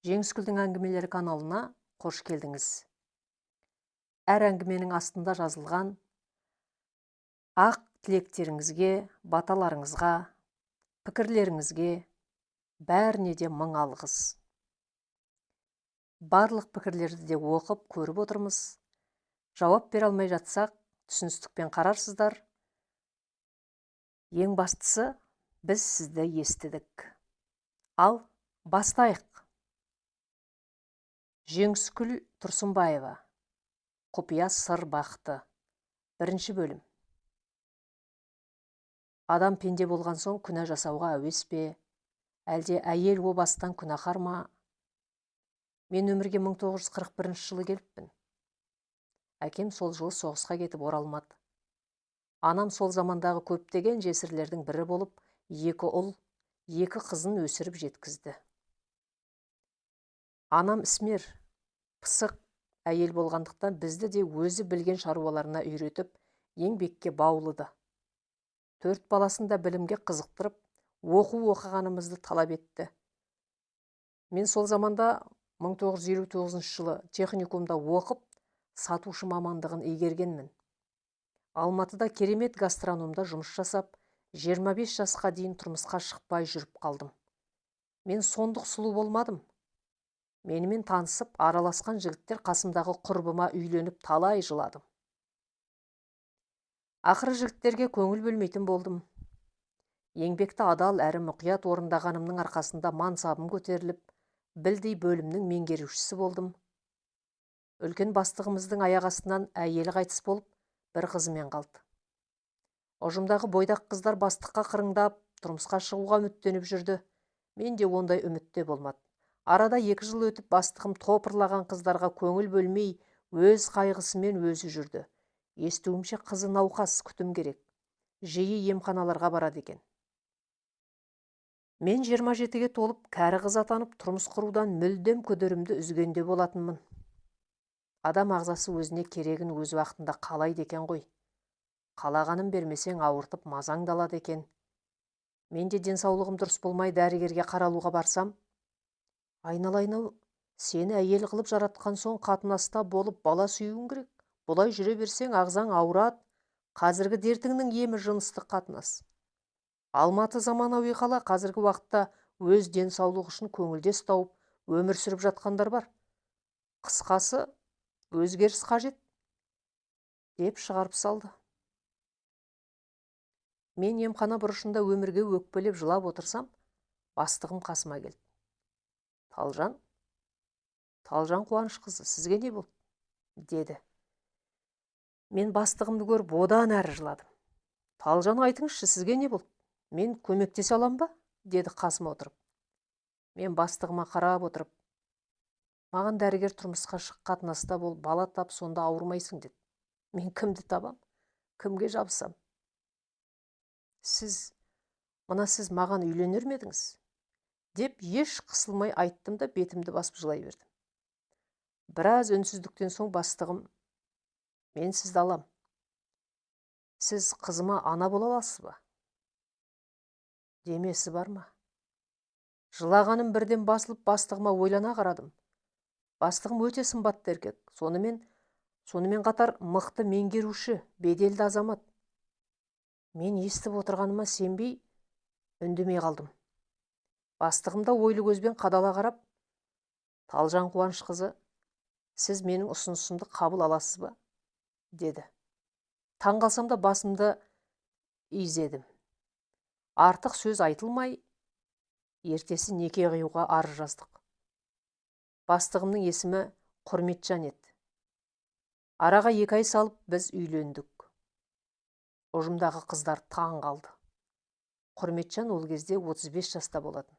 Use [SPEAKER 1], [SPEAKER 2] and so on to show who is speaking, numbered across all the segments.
[SPEAKER 1] Жеңіскүлдің әңгімелері каналына қош келдіңіз. Әр әңгіменің астында жазылған ақ тілектеріңізге, баталарыңызға, пікірлеріңізге бәріне де мың алғыс. Барлық пікірлерді де оқып, көріп отырмыз. Жауап бере алмай жатсақ, түсіністікпен қарарсыздар. Ең бастысы, біз сізді естідік. Ал бастайық. Жеңіскүл Тұрсынбаева, құпия сыр бақты. 1 бөлім. Адам пенде болған соң күнә жасауға әуес пе? Әлде әйел о бастан күнәһар ма? Мен өмірге 1941 жылы келіппін. Әкем сол жылы соғысқа кетіп оралмады. Анам сол замандағы көптеген жесірлердің бірі болып, 2 ұл, 2 қызын өсіріп жеткізді. Анам ісмер, пысық әйел болғандықтан бізді де өзі білген шаруаларына үйретіп, еңбекке баулыды. 4 баласын да білімге қызықтырып, оқығанымызды талап етті. Мен сол заманда 1959 жылы техникумда оқып, сатушы мамандығын игергенмін. Алматыда керемет гастрономда жұмыс жасап, 25 жасқа дейін тұрмысқа шықпай жүріп қалдым. Мен сондық сұлу болмадым. Менімен танысып, араласқан жігіттер қасымдағы құрбыма үйленіп талай жыладым. Ақыры жігіттерге көңіл бөлмейтін болдым. Еңбекті адал әрі мұқият орындағанымның арқасында мансабым көтеріліп, білдей бөлімнің меңгерушісі болдым. Үлкен бастығымыздың аяқ астынан әйелі қайтыс болып, бір қызымен қалды. Ұжымдағы бойдақ қыздар бастыққа қырыңдап, тұрмысқа шығуға үміттеніп жүрді. Мен де ондай үмітте болмады. Арада 2 жыл өтіп, бастығым топырлаған қыздарға көңіл бөлмей, өз қайғысымен өзі жүрді. Естуімше қызы науқас, күтім керек. Жиі емханаларға барады екен. Мен 27-ге толып, кәрі қыз атанып, тұрмыс құрудан мүлдем көдерімді үзгенде болатынмын. Адам ағзасы өзіне керегін өз уақытында қалайды екен ғой. Қалағанын бермесең ауыртып мазаңдалады екен. Мен де денсаулығым дұрыс болмай дәрігерге қаралуға барсам, айналайын-ау, сені әйел қылып жаратқан соң қатынаста болып бала сүюің керек. Бұлай жүре берсең ағзаң ауырады. Қазіргі дертіңнің емі жыныстық қатынас. Алматы заманауи қала, қазіргі уақытта өз денсаулығы үшін көңілдес тауып, өмір сүріп жатқандар бар. Қысқасы, өзгеріс қажет, деп шығарып салды. Мен емхана бұрышында өмірге өкпелеп жылап отырсам, бастығым қасыма келді. Талжан Қуанышқызы, сізге не болды? Деді. Мен бастығымды көріп одан әрі жыладым. Талжан, айтыңызшы, сізге не болды? Мен көмектесе алам ба? Деді қасыма отырып. Мен бастығыма қарап отырып, маған дәрігер тұрмысқа шық, қатынаста бол, бала тап, сонда ауырмайсың деді. Мен кімді табам? Кімге жабысам? Сіз маған үйленер ме едіңіз? Деп еш қысылмай айттым да бетімді басып жылай бердім. Біраз үнсіздіктен соң бастығым, мен сізді алам. Сіз қызыма ана бола аласыз ба? Демесі бар ма? Жылағаным бірден басылып, бастығыма ойлана қарадым. Бастығым өте сымбатты еркек. Сонымен қатар мықты меңгеруші, беделді азамат. Мен естіп отырғаныма сенбей, үндемей қалдым. Бастығым да ойлы көзбен қадала қарап, Талжан Қуанышқызы, сіз менің ұсынысымды қабыл аласыз ба? Деді. Таң қалсам да басымды изедім. Артық сөз айтылмай, ертесі неке қиюға арыз жаздық. Бастығымның есімі Құрметжан еді. Араға 2 ай салып біз үйлендік. Ұжымдағы қыздар таң қалды. Құрметжан ол кезде 35 жаста болатын.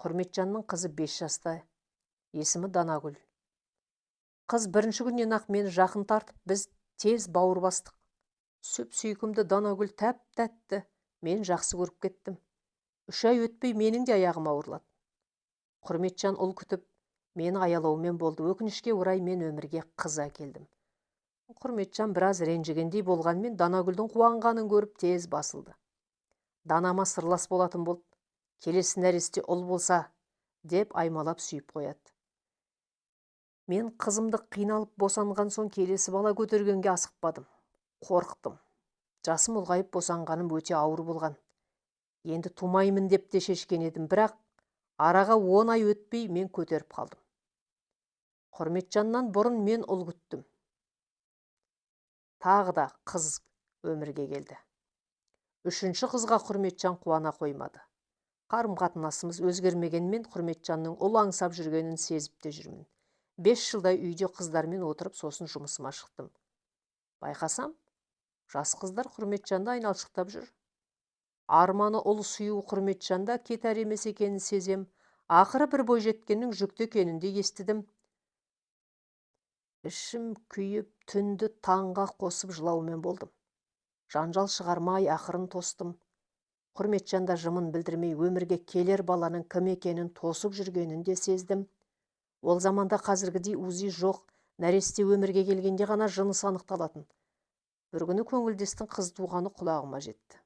[SPEAKER 1] Құрметжанның қызы 5 жаста, есімі Данагүл. Қыз 1-ші күннен ақ мені жақын тартып, біз тез бауыр бастық. Сүп-сүйкімді Данагүл тәп-тәтті, мен жақсы көріп кеттім. 3 ай өтпей менің де аяғым ауырлады. Құрметжан ұл күтіп, мені аялаумен болды. Өкінішке орай мен өмірге қыз әкелдім. Құрметжан біраз ренжігендей болғанмен Данагүлдің қуанғанын көріп тез басылды. Данама сырлас болатын болды. Келесі нәресте ұл болса, деп аймалап сүйіп қояды. Мен қызымды қиналып босанған соң келесі бала көтергенге асықпадым. Қорықтым. Жасым ұлғайып босанғаным өте ауыр болған. Енді тумаймын деп те шешкен едім, бірақ араға 10 ай өтпей мен көтеріп қалдым. Құрметжаннан бұрын мен ұл күттім. Тағы да қыз өмірге келді. Үшінші қызға Құрметжан қуана қоймады. Қарым-қатынасымыз өзгермегенмен Құрметжанның ұл аңсап жүргенін сезіп те жүрмін. 5 жылдай үйде қыздармен отырып, сосын жұмысыма шықтым. Байқасам, жас қыздар Құрметжанды айналшықтап жүр. Арманы ұл сүю Құрметжанда кетер емес екенін сезем. Ақыры бір бойжеткеннің жүкті екенін де естідім. Ішім күйіп, түнді таңға қосып жылаумен болдым. Жанжал шығармай ақырын тостым. Құрметжанда жымын білдірмей өмірге келер баланың кім екенін тосып жүргенін де сездім. Ол заманда қазіргідей УЗИ жоқ, нәресте өмірге келгенде ғана жынысы анықталатын. Бір күні көңілдестің қыз туғаны құлағыма жетті.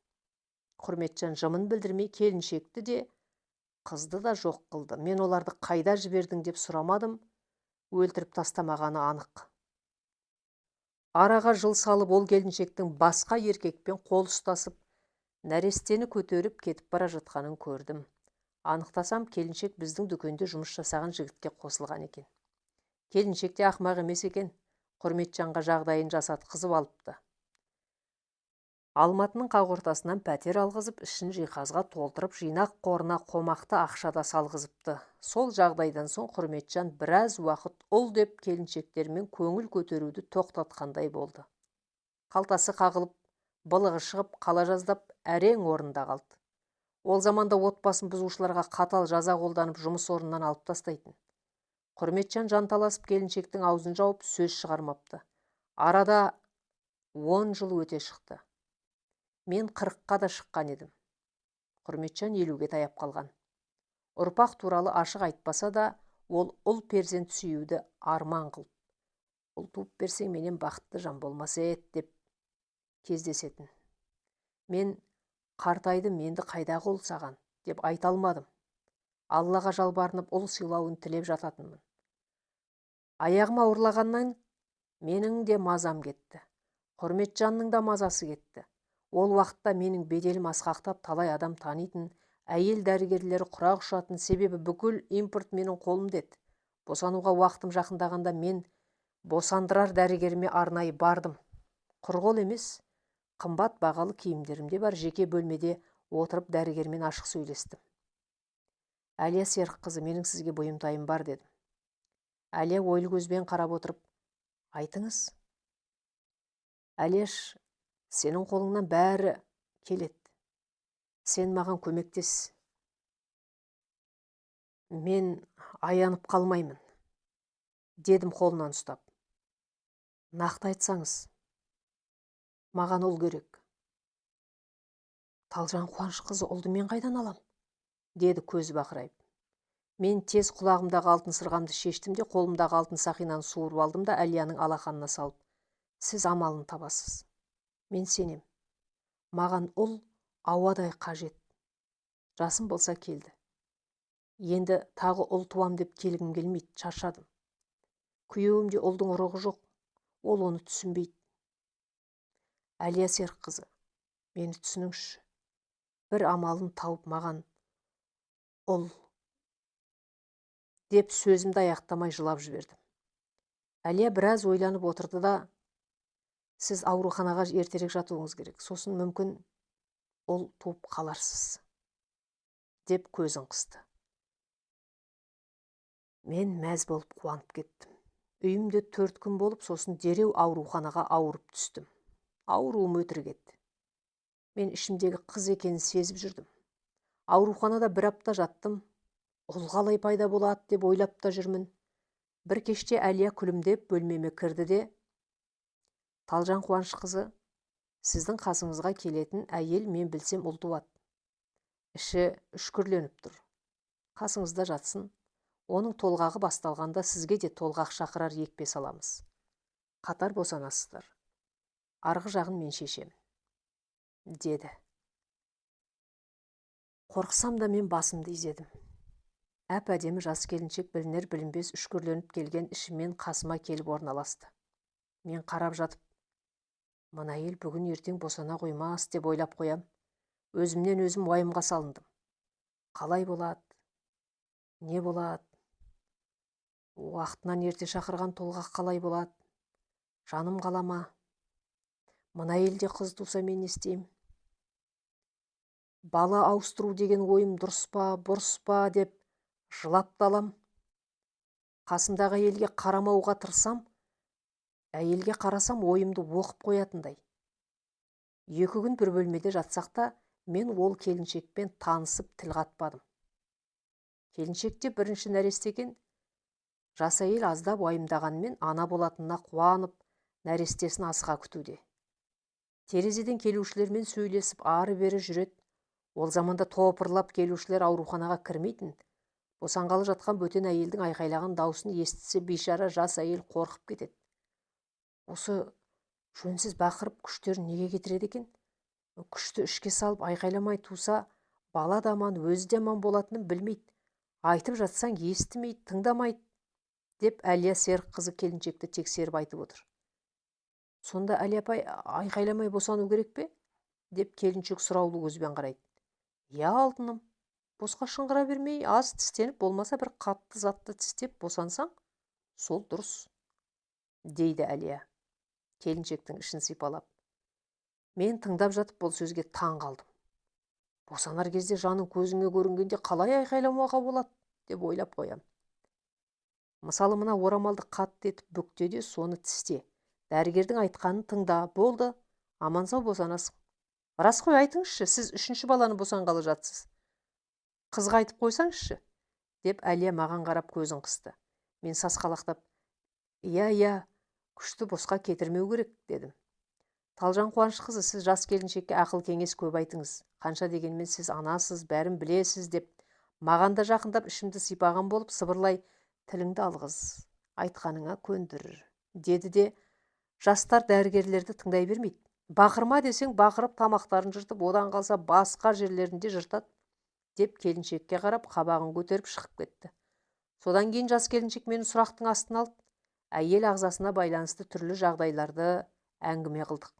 [SPEAKER 1] Құрметжан жымын білдірмей келіншекті де, қызды да жоқ қылды. Мен оларды қайда жібердің деп сұрамадым, өлтіріп тастамағаны анық. Араға жыл салып ол келіншектің басқа еркекпен қол ұстасып, нәрестені көтеріп кетіп бара жатқанын көрдім. Анықтасам, келіншек біздің дүкенде жұмыс жасаған жігітке қосылған екен. Келіншек те ақымақ емес екен. Құрметжанға жағдайын жасатқызып алыпты. Алматының қақ ортасынан пәтер алғызып, ішін жиһазға толтырып, жинақ қорына қомақты ақшада салғызыпты. Сол жағдайдан соң Құрметжан біраз уақыт ұл деп келіншектермен көңіл көтеруді тоқтатқандай болды. Қалтасы қағылып, былығы шығып, қала жаздап, әрең орында қалды. Ол заманда отбасын бұзушыларға қатал жаза қолданып, жұмыс орнынан алып тастайтын. Құрметжан жанталасып келіншектің аузын жауып, сөз шығармапты. Арада 10 жыл өте шықты. Мен 40-қа да шыққан едім. Құрметжан 50-ге таяп қалған. Ұрпақ туралы ашық айтпаса да, ол ұл перзент сүюді арман қылып, ұл туып берсең менен бақытты жан болмаса еді деп кездесетін. Мен қартайдым, енді қайдағы ұл саған деп айта алмадым. Аллаға жалбарынып ұл сыйлауын тілеп жататынмын. Аяғыма ауырлағаннан менің де мазам кетті. Құрметжанның да мазасы кетті. Ол уақытта менің беделім асқақтап, талай адам танитын, әйел дәрігерлері құрақ ұшатын, себебі бүкіл импорт менің қолымда еді. Босануға уақытым жақындағанда мен босандырар дәрігеріме арнайы бардым. Құр қол емес, қымбат бағалы киімдерімде бар, жеке бөлмеде отырып дәрігермен ашық сөйлестім. Әлия Серікқызы, менің сізге бұйымтайым бар дедім. Әлия ойлы көзбен қарап отырып, айтыңыз. Әлияш, сенің қолыңнан бәрі келеді. Сен маған көмектес. Мен аянып қалмаймын, дедім қолынан ұстап. Нақты айтсаңыз, маған ұл керек. Талжан Қуанышқызы, ұлды мен қайдан алам? Деді көзі бақырайып. Мен тез құлағымдағы алтын сырғамды шештім де, қолымдағы алтын сақинаны суырып алдым да Әлияның алақанына салып, сіз амалын табасыз. Мен сенем. Маған ұл ауадай қажет. Жасым болса келді. Енді тағы ұл туам деп келгім келмейді, шаршадым. Күйеуімде ұлдың ұрығы жоқ, ол оны түсінбейді. Әлия Серікқызы, мені түсініңізші. Бір амалын тауып маған ұл деп сөзімді аяқтамай жылап жібердім. Әлия біраз ойланып отырды да, сіз ауруханаға ертерек жатуыңыз керек, сосын мүмкін ұл туып қаларсыз, деп көзін қысты. Мен мәз болып қуанып кеттім. Үйімде 4 күн болып, сосын дереу ауруханаға ауырып түстім. Ауруым өтірік еді. Мен ішімдегі қыз екенін сезіп жүрдім. Ауруханада 1 апта жаттым. Ұл қалай пайда болады деп ойлап та жүрмін. Бір кеште Әлия күлімдеп бөлмеме кірді де, Талжан Қуанышқызы, сіздің қасыңызға келетін әйел мен білсем ұл туады. Іші үшкірленіп тұр. Қасыңызда жатсын. Оның толғағы басталғанда сізге де толғақ шақырар екпе саламыз. Қатар босанасыздар. Арғы жағын мен шешем, деді. Қорқсам да мен басымды изедім. Әп-әдемі жас келіншек білінер білінбес үшкірленіп келген ішімен қасыма келіп орналасты. Мен қарап жатып, мына әйел бүгін ертең босана қоймас деп ойлап қоям. Өзімнен өзім уайымға салындым. Қалай болады? Не болады? Уақытынан ерте шақырған толғақ қалай болады? Жаным қалама? Мына әйелде қыз туса мен не істеймін? Бала ауыстыру деген ойым дұрыс па, бұрыс па деп жылап талам. Қасымдағы әйелге қарамауға тырысам, әйелге қарасам ойымды оқып қоятындай. 2 күн бір бөлмеде жатсақ та, мен ол келіншекпен танысып тіл қатпадым. Келіншекте бірінші нәресте екен, жас әйел аздап уайымдағанмен ана болатынына қуанып, нәрестесін асыға күтуде. Терезеден келушілермен сөйлесіп ары-бері жүреді. Ол заманда топырлап келушілер ауруханаға кірмейтін. Босанғалы жатқан бөтен әйелдің айқайлаған даусын естісе, бейшара жас әйел қорқып кетеді. Осы жөнсіз бақырып күштерін неге кетіреді екен? Күшті ішке салып айқайламай туса, бала да аман, өзі де аман болатынын білмейді. Айтып жатсаң естімейді, тыңдамайды, деп Әлия Серікқызы келіншекті тексеріп айтып отыр. Сонда Әлия апай айқайламай босану керек пе? Деп келіншек сұраулы көзбен қарайды. Я алтыным, босқа шыңғыра бермей, аз тістеніп, болмаса бір қатты затты тістеп босансаң, сол дұрыс, дейді Әлия, келіншектің ішін сипалап. Мен тыңдап жатып бұл сөзге таң қалдым. Босанар кезде жаның көзіңе көрінгенде қалай айқайламауға болады, деп ойлап қоям. Мысалы, мына орамалды қатты етіп бүкте де соны тісте. Дәрігердің айтқанын тыңда, болды, аман сау босанасың. Рас қой, айтыңызшы, сіз 3-ші баланы босанғалы жатсыз. Қызға айтып қойсаңызшы, деп Әлия маған қарап көзін қысты. Мен сасқалақтап, иә, күшті босқа кетірмеу керек, дедім. Талжан Қуанышқызы, сіз жас келіншекке ақыл кеңес көп айтыңыз. Қанша дегенмен сіз анасыз, бәрін білесіз, деп маған да жақындап ішімді сипаған болып сыбырлай, тіліңді алғыз, айтқаныңа көндір, деді де, жастар дәрігерлерді тыңдай бермейді. Бақырма десең бақырып тамақтарын жыртып, одан қалса басқа жерлерінде жыртады, деп келіншекке қарап қабағын көтеріп шығып кетті. Содан кейін жас келіншек мені сұрақтың астына алды. Әйел ағзасына байланысты түрлі жағдайларды әңгіме қылдық.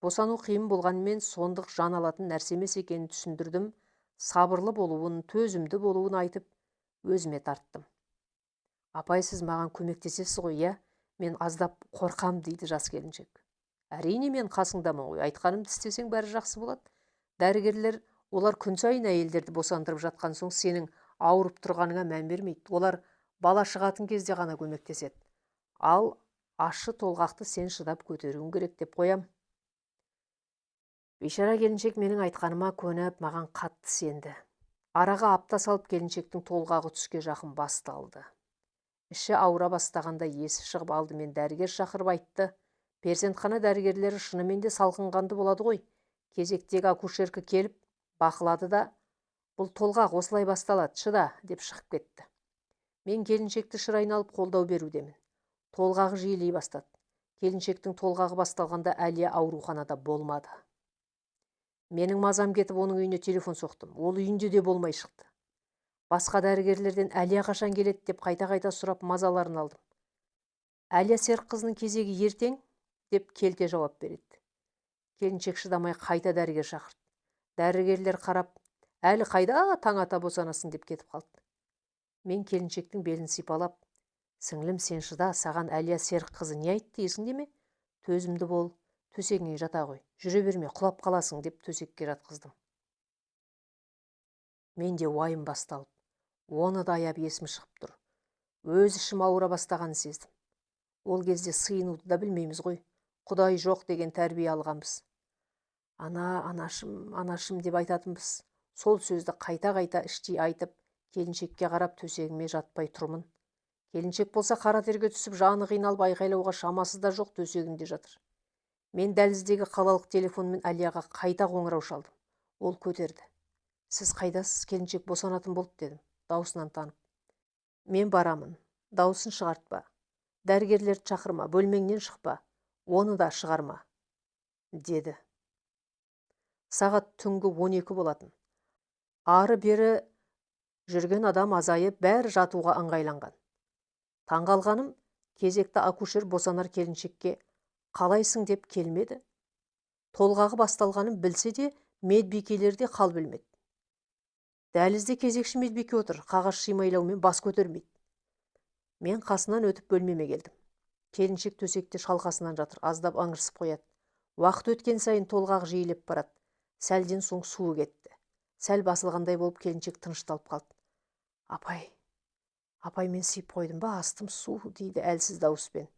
[SPEAKER 1] Босану қиын болғанмен сондық жан алатын нәрсе емес екенін түсіндірдім. Сабырлы болуын, төзімді болуын айтып, өзіме тарттым. Апай, сіз маған көмектесесіз ғой, иә? Мен аздап қорқам, дейді жас келіншек. Әрине, мен қасыңдамын ғой, айтқанымды істесең бәрі жақсы болады. Дәрігерлер, олар күн сайын әйелдерді босандырып жатқан соң сенің ауырып тұрғаныңа мән бермейді. Олар бала шығатын кезде ғана көмектеседі. Ал ашы толғақты сен шыдап көтеруің керек, деп қоям. Бейшара келіншек менің айтқаныма көніп, маған қатты сенді. Араға апта салып келіншектің толғағы түске жақын басталды. Іші ауыра бастағанда есі шығып алдымен дәрігер шақырып айтты. Перзентхана дәрігерлері шынымен де салқынғанды болады ғой. Кезектегі акушерка келіп бақылады да, бұл толғақ осылай басталады, шыда, деп шығып кетті. Мен келіншекті шыр айналып қолдау берудемін. Толғағы жиілей бастады. Келіншектің толғағы басталғанда Әлия ауруханада болмады. Менің мазам кетіп, оның үйіне телефон соқтым. Ол үйінде де болмай шықты. Басқа дәрігерлерден Әлия қашан келеді деп қайта-қайта сұрап мазаларын алдым. Әлия Серікқызының кезегі ертең, деп келте жауап береді. Келіншек шыдамай қайта дәрігер шақырды. Дәрігерлер қарап, әлі қайда таң ата босанасың, деп кетіп қалды. Мен келіншектің белін сипалап, сіңлім, сен шыда, саған Әлия Серікқызы не айтты, есіңде ме? Төзімді бол, төсегіңе жата ғой, жүре берме, құлап қаласың, деп төсекке жатқыздым. Менде уайым басталып, оны да аяп есім шығып тұр. Өз ішім ауыра бастағанын сездім. Ол кезде сыйынуды да білмейміз ғой. Құдай жоқ деген тәрбие алғанбыз. Анашым деп айтатынбыз. Сол сөзді қайта-қайта іштей айтып, келіншекке қарап төсегіме жатпай тұрмын. Келіншек болса қара терге түсіп, жаны қиналып айқайлауға шамасы да жоқ, төсегінде жатыр. Мен дәліздегі қалалық телефонмен Әлияға қайта қоңырау шалдым. Ол көтерді. Сіз қайдасыз, келіншек босанатын болды, дедім, даусынан танып. Мен барамын, даусын шығартпа. Дәрігерлерді шақырма, бөлмеңнен шықпа, оны да шығарма, деді. Сағат түнгі 12 болатын. Ары бері Жүрген адам азайып, бәрі жатуға ыңғайланған. Таңғалғаным, кезекті акушер босанар келіншекке қалайсың деп келмеді. Толғағы басталғанын білсе де, медбикелер де қал білмеді. Дәлізде кезекші медбике отыр, қағаз шимайлаумен бас көтермейді. Мен қасынан өтіп бөлмеме келдім. Келіншек төсекте шалқасынан жатыр, аздап аңырсып қояды. Уақыт өткен сайын толғағы жиілеп барады. Сәлден соң суы кетті. Сәл басылғандай болып келіншек тынышталып қалды. Апай, мен сыйып қойдым ба, астым су, дейді әлсіз дауыспен.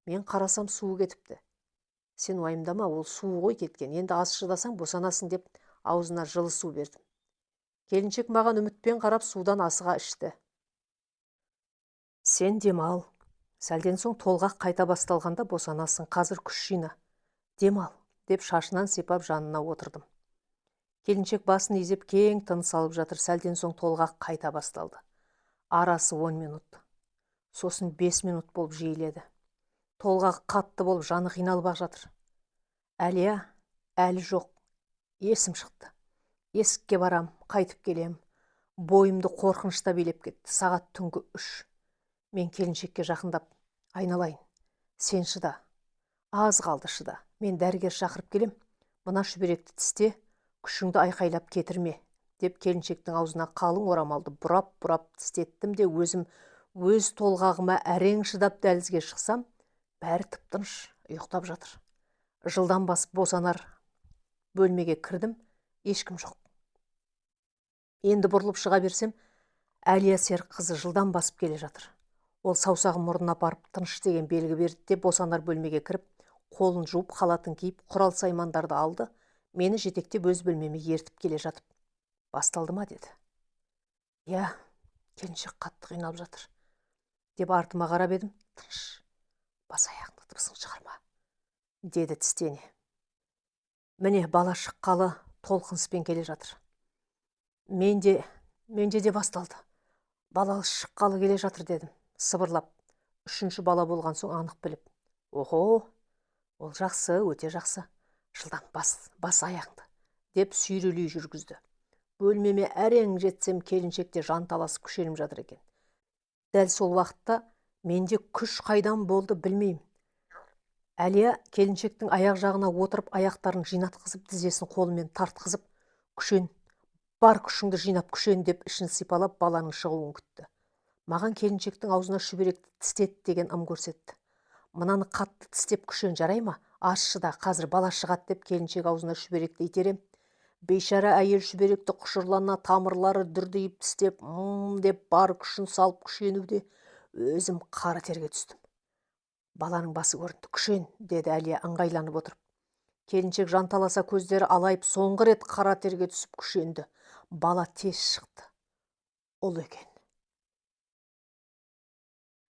[SPEAKER 1] Мен қарасам суы кетіпті. Сен уайымдама, ол суы ғой кеткен, енді аз шыдасаң босанасың деп аузына жылы су бердім. Келіншек маған үмітпен қарап судан асыға ішті. Сен демал. Сәлден соң толғақ қайта басталғанда босанасың, қазір күш жина. Демал, деп шашынан сипап жанына отырдым. Келіншек басын изеп кең тыныс алып жатыр. Сәлден соң толғақ қайта басталды. Арасы 10 минут. Сосын 5 минут болып жиіледі. Толғақ қатты болып жаны қиналып жатыр. Әлия, әлі жоқ. Есім шықты. Есікке барам, қайтып келем. Бойымды қорқынышта билеп кетті. Сағат түнгі 3. Мен келіншекке жақындап, айналайын, сен шыда. Аз қалды, шыда. Мен дәрігер шақырып келем. Мына шүберекті тісте, күшіңді айқайлап кетірме, деп келіншектің аузына қалың орамалды бұрап тістеттім де өз толғағыма әрең шыдап дәлізге шықсам, бәрі тып-тыныш, ұйықтап жатыр. Жылдан басып босанар бөлмеге кірдім, ешкім жоқ. Енді бұрылып шыға берсем, Әлия Серікқызы жылдан басып келе жатыр. Ол саусағын мұрнына барып тыныш деген белгі берді де босанар бөлмеге кіріп, қолын жуып, халатын киіп, құрал саймандарды алды, мені жетектеп өз бөлмеме ертіп келе жатып. Басталды ма, деді. Я, келіншек қатты қиналып жатыр, деп артыма қарап едім. Тыныш, бас аяғыңды дыбысын шығарма, деді тістене. Міне бала шыққалы толқыныспен келе жатыр. Менде де басталды. Бала шыққалы келе жатыр, дедім, сыбырлап. 3-ші бала болған соң анық біліп. Охо, ол жақсы, өте жақсы. Жылдам бас аяғыңды, деп сүйрелей жүргізді. Бөлмеме әрең жетсем, келіншекте жанталасып күшеніп жатыр екен. Дәл сол уақытта менде күш қайдан болды білмеймін. Әлия келіншектің аяқ жағына отырып, аяқтарын жинатқызып, тізесін қолымен тартқызып, күшен, бар күшіңді жинап күшен, деп ішін сипалап баланың шығуын күтті. Маған келіншектің аузына шүберекті тістет деген ым көрсетті. Мынаны қатты тістеп күшен, жарай ма? Аз шыда, қазір бала шығады, деп келіншек аузына шүберекті итерем. Бейшара әйел шүберекті құшырлана, тамырлары дүрдиіп тістеп, деп бар күшін салып күшенуде. Өзім қара терге түстім. Баланың басы көрінді. Күшен, деді Әлия ыңғайланып отырып. Келіншек жанталаса көздері алайып, соңғы рет қара терге түсіп күшенді. Бала тез шықты. Ұл екен.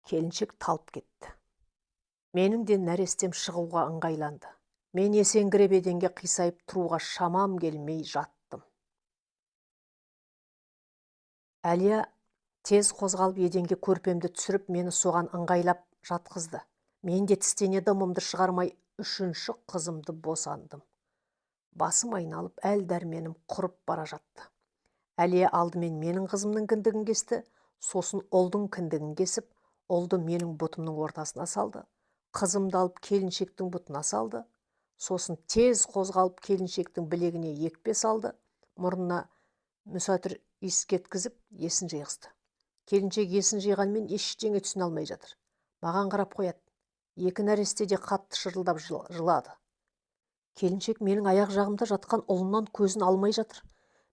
[SPEAKER 1] Келіншек талып кетті. Менің де нәрестем шығуға ыңғайланды. Мен есеңгіреп еденге қисайып тұруға шамам келмей жаттым. Әлия тез қозғалып еденге көрпемді түсіріп, мені соған ыңғайлап жатқызды. Мен де тістене дымымды шығармай 3-ші қызымды босандым. Басым айналып, әл дәрменім құрып бара жатты. Әлия алдымен менің қызымның кіндігін кесті, сосын ұлдың кіндігін кесіп, ұлды менің бұтымның ортасына салды. Қызымды алып келіншектің бұтына салды. Сосын тез қозғалып келіншектің білегіне екпе салды. Мұрнына мүсәтір иіс кеткізіп, есін жиғызды. Келіншек есін жиғанмен ештеңе түсіне алмай жатыр. Маған қарап қояды. Екі нәресте де қатты шырылдап жылады. Келіншек менің аяқ жағымда жатқан ұлынан көзін алмай жатыр.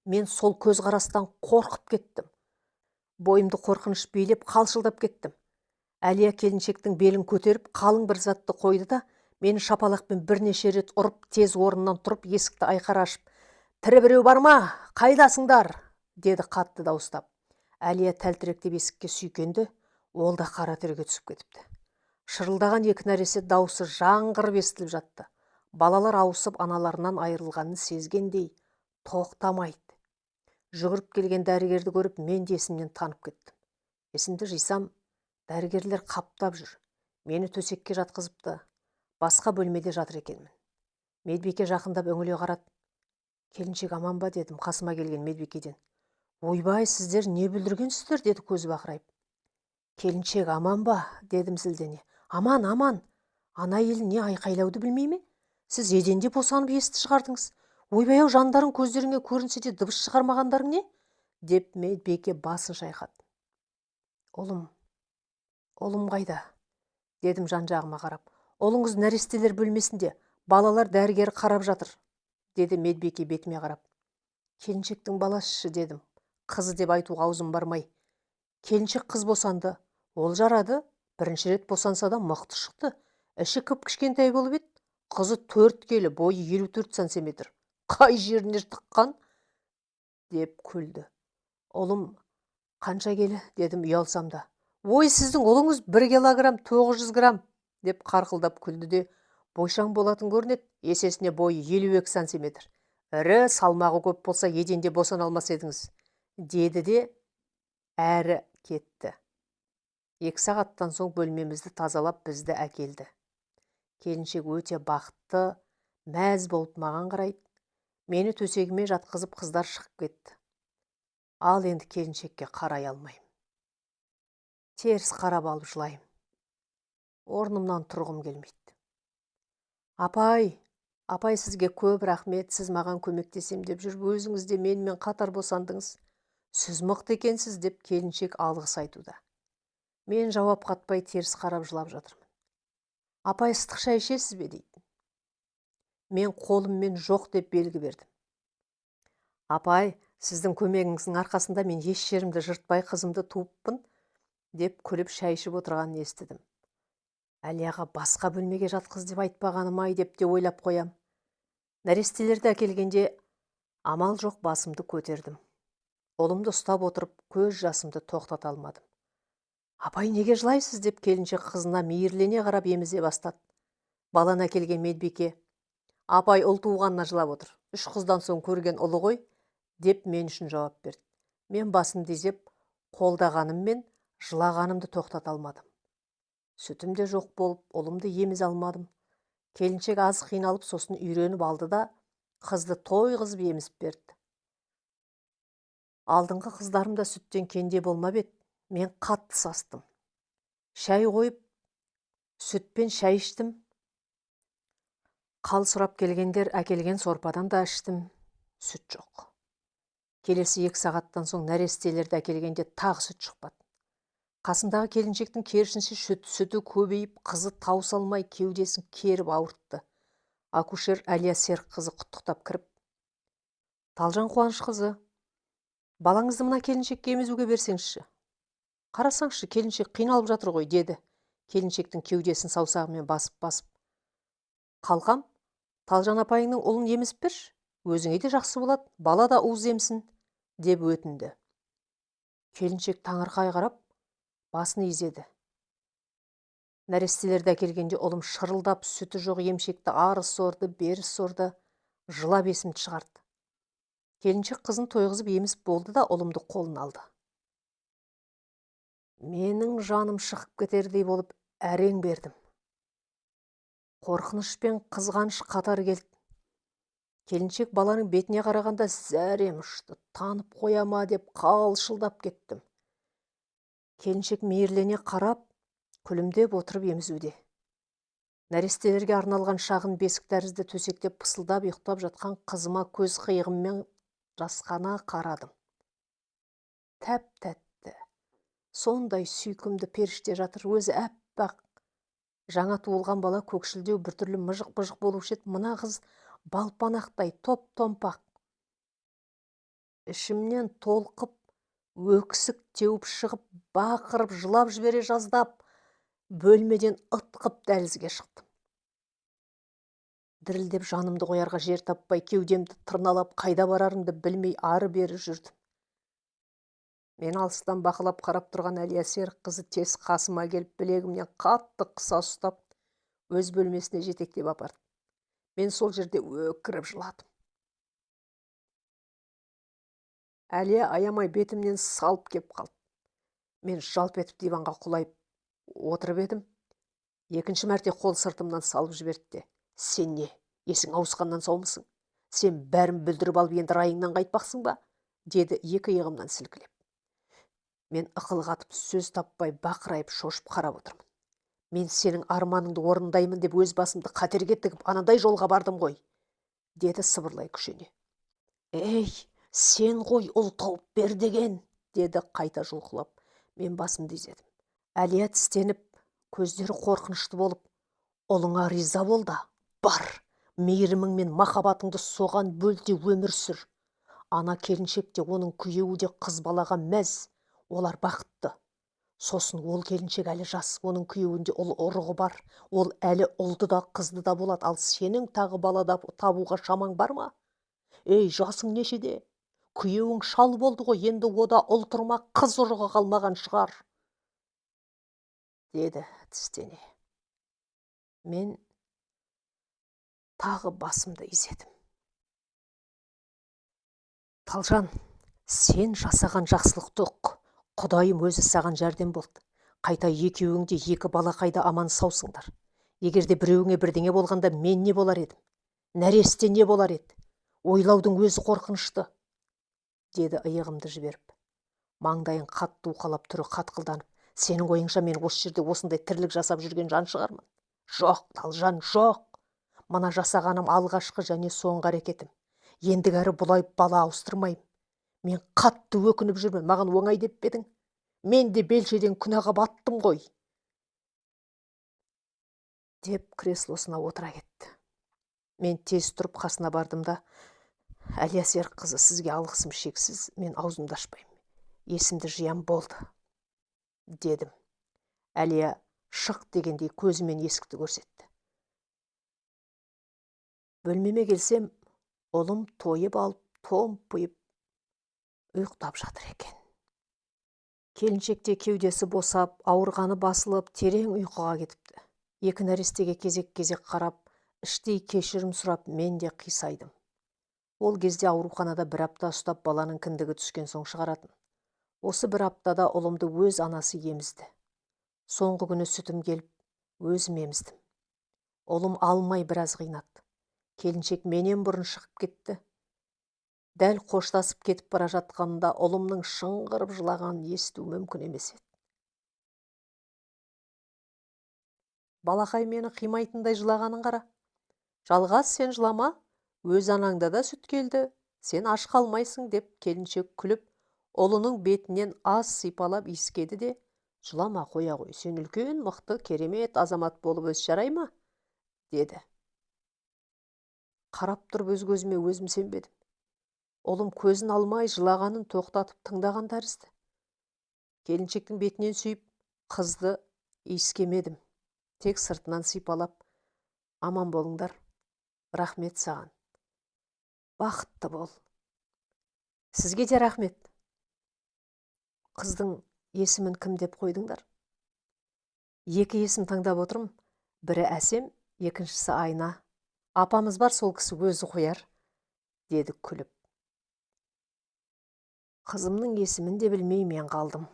[SPEAKER 1] Мен сол көз қарастан қорқып кеттім. Бойымды қорқыныш билеп, қалшылдап кеттім. Әлия келіншектің белін көтеріп, қалың бір затты қойды да, мені шапалақпен бірнеше рет ұрып, тез орнынан тұрып, есікті айқара ашып, «Тірі біреу бар ма? Қайдасыңдар?» деді қатты дауыстап. Әлия тәлтіректеп есікке сүйкенді, ол да қара терге түсіп кетіпті. Шырылдаған екі нәресе даусы жаңғырып естіліп жатты. Балалар ауысып аналарынан айырылғанын сезгендей тоқтамайды. Жүгіріп келген дәрігерді көріп, мен де есімнен танып кеттім. Есімді жисам, дәрігерлер қаптап жүр. Мені төсекке жатқызыпты. Басқа бөлмеде жатыр екенмін. Медбике жақындап өңіле қарады. «Келіншек аман ба?» дедім қасыма келген медбикеден. Ойбай, сіздер не бүлдіргенсіздер, деді көзі бақырайып. Келіншек аман ба, дедім зілдене. Аман, аман. Ана ел не айқайлауды білмей ме? Сіз еденде босанып есті шығардыңыз. Ойбай-ау, жандарың көздеріңе көрінсе де дыбыс шығармағандарың не? Деп Медбике басын шайқады. Ұлым қайда? Дедім жан-жағыма қарап. Ұлыңыз нәрестелер бөлмесінде, балалар дәрігері қарап жатыр, деді Медбике бетіме қарап. Келіншектің баласышы, дедім. Қызы деп айтуға аузым бармай. Келіншек қыз босанды. Ол жарады. Бірінші рет босанса да мықты шықты. Іші кіп-кішкентай болып еді. Қызы 4 келі, бойы 54 сантиметр. Қай жеріне тыққан? Деп күлді. Ұлым қанша келі? Дедім ұялсам да. Ой, сіздің ұлыңыз 1 килограмм 900 грамм, деп қарқылдап күлді де, бойшаң болатын көрінеді, есесіне бойы 52 сантиметр. Ірі, салмағы көп болса, еденде босана алмас едіңіз, деді де әрі кетті. 2 сағаттан соң бөлмемізді тазалап бізді әкелді. Келіншек өте бақытты, мәз болып маған қарайды. Мені төсегіме жатқызып қыздар шығып кетті. Ал енді келіншекке қарай алмайым. Теріс қарап алып жылайым. Орнымнан тұрғым келмейді. Апай, сізге көп рахмет, сіз маған көмектесем деп жүріп, өзіңіз де менімен қатар босандыңыз. Сіз мықты екенсіз, деп келіншек алғыс айтуда. Мен жауап қатпай теріс қарап жылап жатырмын. Апай, ыстық шай ішесіз бе, дейді. Мен қолыммен жоқ деп белгі бердім. Апай, сіздің көмегіңіздің арқасында мен еш жерімді жыртпай қызымды туыппын, деп күліп шай ішіп отырғанын естідім. Әлияға басқа бөлмеге жатқыз деп айтпағаным ай, деп те ойлап қоям. Нәрестелерді әкелгенде амал жоқ, басымды көтердім. Ұлымды ұстап отырып, көз жасымды тоқтата алмадым. Апай, неге жылайсыз, деп келіншек қызына мейірлене қарап емізе бастады. Баланы әкелген Медбике: апай ұл туғанына жылап отыр. 3 қыздан соң көрген ұлы ғой, деп мен үшін жауап берді. Мен басымды изеп, қолдағаныммен жылағанымды тоқтата алмадым. Сүтім де жоқ болып, ұлымды еміз алмадым. Келіншек аз қиналып, сосын үйреніп алды да, қызды той қызып емізіп берді. Алдыңғы қыздарым да сүттен кенде болмап еді. Мен қатты састым. Шай қойып, сүтпен шай іштім. Қал сұрап келгендер әкелген сорпадан да іштім. Сүт жоқ. Келесі 2 сағаттан соң нәрестелерді әкелгенде тағы сүт шықпады. Қасындағы келіншектің керісінше сүті көбейіп, қызы таусалмай кеудесін керіп ауыртты. Акушер Әлия Серік қызы құттықтап кіріп: Талжан Қуаныш қызы, балаңызды мына келіншекке емізуге берсеңізші. Қарасаңызшы, келіншек қиналып жатыр ғой, деді. Келіншектің кеудесін саусағымен басып-басып. Қалқам, Талжан апайыңның ұлын емізіп берші, өзіңе де жақсы болады, бала да уыз емсін, деп өтінді. Келіншек таңырқай қарап, басын изеді. Нәрестелерді әкелгенде ұлым шырылдап, сүті жоқ емшекті арыз сорды, беріс сорды, жылап есімді шығарды. Келіншек қызын тойғызып емізіп болды да, ұлымды қолын алды. Менің жаным шығып кетердей болып әрең бердім. Қорқыныш пен қызғаныш қатар келді. Келіншек баланың бетіне қарағанда зәрем ұшты, танып қояма деп қалшылдап кеттім. Келіншек мейірлене қарап, күлімдеп отырып емізуде. Нәрестелерге арналған шағын бесік тәрізді төсектеп пысылдап ұйықтап жатқан қызыма көз қиығыммен жасқана қарадым. Тәп-тәтті, сондай сүйкімді періште жатыр, өзі әппақ. Жаңа туылған бала көкшілдеу біртүрлі мыжық-мыжық болушы еді, мына қыз балпанақтай топ-томпақ. Ішімнен толқып, өксік теуіп шығып, бақырып, жылап жібере жаздап, бөлмеден ытқып дәлізге шықтым. Дірілдеп жанымды қоярға жер таппай, кеудемді тырналап, қайда барарымды білмей ары-бері жүрдім. Мен алыстан бақылап қарап тұрған Әлия Серік қызы тез қасыма келіп, білегімнен қатты қыса ұстап, өз бөлмесіне жетектеп апарды. Мен сол жерде өкіріп жыладым. Әлия аямай бетімнен салып кеп қалды. Мен жалп етіп диванға құлайып отырып едім. Екінші мәрте қол сыртымнан салып жіберді де: Сен не, есің ауысқаннан саумысың? Сен бәрін бүлдіріп алып, енді райыңнан қайтпақсың ба? деді екі иығымнан сілкілеп. Мен ықыл қатып сөз таппай бақырайып шошып қарап отырмын. Мен сенің арманыңды орындаймын деп өз басымды қатерге тігіп анадай жолға бардым ғой, деді сыбырлай күшене. Ей, сен ғой ұл тауып бер деген, деді қайта жұлқылап. Мен басымды изедім. Әлия тістеніп, көздері қорқынышты болып, ұлыңа риза бол да, бар, мейірімің мен махаббатыңды соған бөл де өмір сүр. Ана келіншек те, оның күйеуі де қыз балаға мәз, олар бақытты. Сосын ол келіншек әлі жас, оның күйеуінде ұл ұрығы бар, ол әлі ұлды да қызды да болады, ал сенің тағы бала табуға шамаң бар ма? Ей, жасың нешеде? Күйеуің шал болды ғой, енді ода ұл тұрмақ, қыз ұрығы қалмаған шығар, деді тістене. Мен тағы басымды изедім. Талжан, сен жасаған жақсылықты ұқ. Құдайым өзі саған жәрдем болды. Қайта екеуің де екі балақайда аман саусыңдар. Егерде біреуіңе бірдеңе болғанда мен не болар едім? Нәресте не болар еді? Ойлаудың өзі қорқынышты, деді иығымды жіберіп. Маңдайын қатты уқалап түрі қатқылданып, сенің ойыңша мен осы жерде осындай тірлік жасап жүрген жан шығармын? Жоқ, Талжан, жоқ. Мына жасағаным алғашқы және соңғы әрекетім. Ендігәрі бұлай бала ауыстырмайым. Мен қатты өкініп жүрмін, маған оңай деп бедің. Мен де белшеден күнәға баттым ғой, деп креслосына отыра кетті. Мен тез тұрып қасына бардым да, Әлия Серікқызы, сізге алғысым шексіз, мен аузымды ашпаймын. Есімді жиям болды, дедім. Әлия шық дегендей көзімен есікті көрсетті. Бөлмеме келсем, ұлым тойып алып, томпиып ұйықтап жатыр екен. Келіншекте кеудесі босап, ауырғаны басылып, терең ұйқыға кетіпті. Екі нәрестеге кезек-кезек қарап, іштей кешірім сұрап, мен де қисайдым. Ол кезде ауруханада бір апта ұстап, баланың кіндігі түскен соң шығаратын. Осы бір аптада ұлымды өз анасы емізді. Соңғы күні сүтім келіп, өзім еміздім. Ұлым алмай біраз қийнады. Келіншек менен бұрын шығып кетті. Дәл қоштасып кетіп бара жатқанында ұлымның шыңғырып жылағанын есту мүмкін емес еді. Балақай мені қимайтындай жылағанын қара. Жалғас, сен жылама, өз анаңда да сүт келді, сен аш қалмайсың, деп келіншек күліп, ұлының бетінен аз сипалап иіскеді де, жылама, қоя қой, сен үлкен, мықты, керемет азамат болып өс, жарай ма, деді. Қарап тұрып өз көзіме өзім сенбедім. Ұлым көзін алмай жылағанын тоқтатып тыңдаған тәрізді. Келіншектің бетінен сүйіп, қызды иіскемедім. Тек сыртынан сипалап, аман болыңдар, рахмет саған. Бақытты бол. Сізге де рахмет. Қыздың есімін кім деп қойдыңдар? Екі есім таңдап отырмын. Бірі Әсем, екіншісі Айна. Апамыз бар, сол кісі өзі қояр, деді күліп. Қызымның есімін де білмей мен қалдым.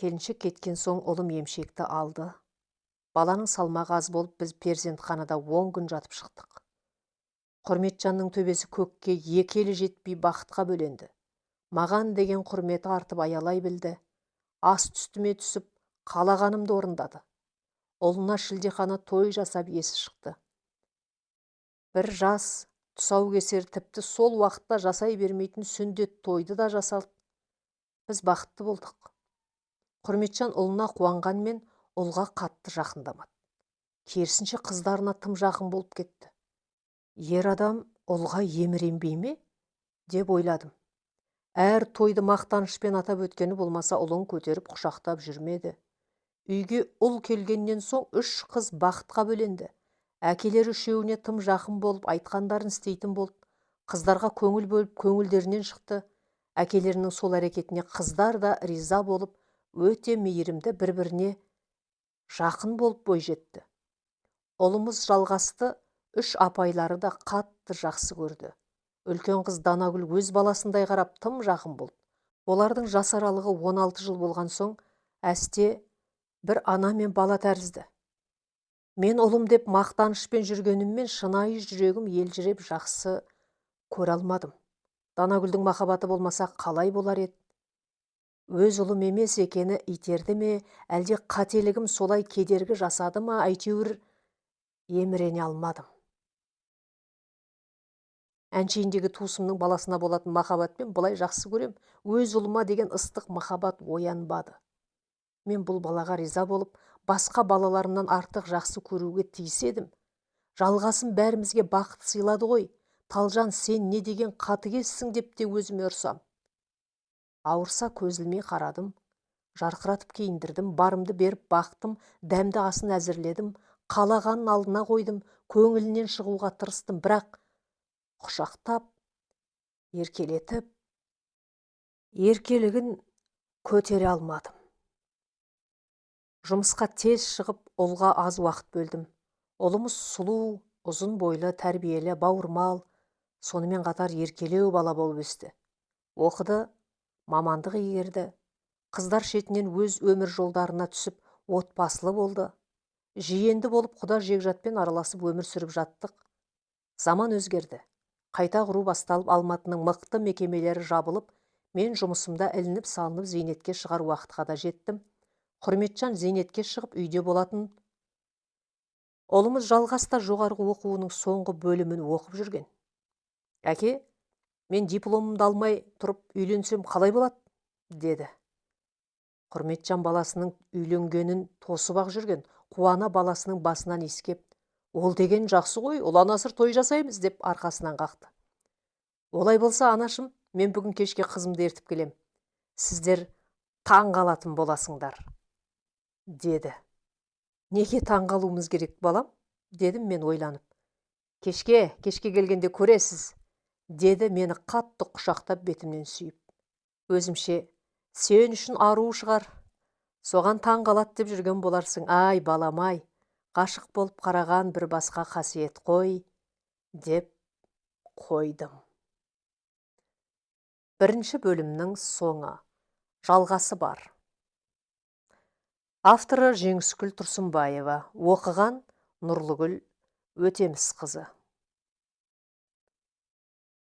[SPEAKER 1] Келіншек кеткен соң ұлым емшекті алды. Баланың салмағы аз болып, біз перзентханада 10 күн жатып шықтық. Құрметжанның төбесі көкке екі елі жетпей бақытқа бөленді. Маған деген құрметі артып аялай білді. Ас түстіме түсіп, қалағанымды орындады. Ұлына шілдехана той жасап есі шықты. Бір жас тұсаукесер, тіпті сол уақытта жасай бермейтін сүндет тойды да жасалды. Біз бақытты болдық. Құрметжан ұлына қуанғанмен ұлға қатты жақындамады. Керісінше қыздарына тым жақын болып кетті. Ер адам ұлға еміренбей ме, деп ойладым. Әр тойды мақтанышпен атап өткені болмаса, ұлын көтеріп құшақтап жүрмеді. Үйге ұл келгеннен соң 3 қыз бақытқа бөленді. Әкелері үшеуіне тым жақын болып, айтқандарын істейтін болып, қыздарға көңіл бөліп, көңілдерінен шықты. Әкелерінің сол әрекетіне қыздар да риза болып, өте мейірімді, бір-біріне жақын болып бой жетті. Ұлымыз Жалғасты 3 апайлары да қатты жақсы көрді. Үлкен қыз Данагүл өз баласындай қарап, тым жақын болды. Олардың жас аралығы 16 жыл болған соң, әсте бір ана мен бала тәрізді. Мен ұлым деп мақтанышпен жүргеніммен шынайы жүрегім елжіреп жақсы көре алмадым. Данагүлдің махаббаты болмаса қалай болар еді? Өз ұлым емес екені итерді ме, әлде қателігім солай кедергі жасады ма, әйтеуір емірене алмадым. Әншейіндегі туысымның баласына болатын махаббатпен былай жақсы көрем, өз ұлыма деген ыстық махаббат оянбады. Мен бұл балаға риза болып, басқа балаларымнан артық жақсы көруге тиіс едім. Жалғасын бәрімізге бақыт сыйлады ғой. Талжан, сен не деген қатыгезсің деп те өзіме ұрсам. Ауырса көзілмей қарадым, жарқыратып киіндірдім, барымды беріп бақтым, дәмді асын әзірледім, қалағанын алдына қойдым, көңілінен шығуға тырыстым, бірақ құшақтап, еркелетіп, еркелігін көтере алмадым. Жұмысқа тез шығып, ұлға аз уақыт бөлдім. Ұлымыз сұлу, ұзын бойлы, тәрбиелі, бауырмал, сонымен қатар еркелеу бала болып өсті. Оқыды, мамандық игерді. Қыздар шетінен өз өмір жолдарына түсіп, отбасылы болды. Жиенді болып құда жекжатпен араласып өмір сүріп жаттық. Заман өзгерді. Қайта құру басталып, Алматының мықты мекемелері жабылып, мен жұмысымда ілініп салынып зейнетке шығар уақытқа да жеттім. Құрметжан зейнетке шығып үйде болатын. Ұлымыз жалғаста жоғарғы оқуының соңғы бөлімін оқып жүрген. Әке, мен дипломымды алмай тұрып үйленсем қалай болады? Деді. Құрметжан баласының үйленгенін тосып ақ жүрген, қуана баласының басынан иіскеп, ол деген жақсы ғой, ұлан-асыр той жасаймыз деп арқасынан қақты. Олай болса, анашым, мен бүгін кешке қызымды ертіп келем. Сіздер таң қалатын боласыңдар, деді. Неге таң қалуымыз керек, балам? Дедім мен ойланып. Кешке келгенде көресіз, деді мені қатты құшақтап бетімнен сүйіп. Өзімше, сен үшін ару шығар, соған таң қалат деп жүрген боларсың. Ай, балам-ай, ғашық болып қараған бір басқа қасиет қой, деп қойдым. Бірінші бөлімнің соңы, жалғасы бар. Авторы Жеңіскүл Тұрсынбаева, оқыған Нұрлыгүл Өтемісқызы.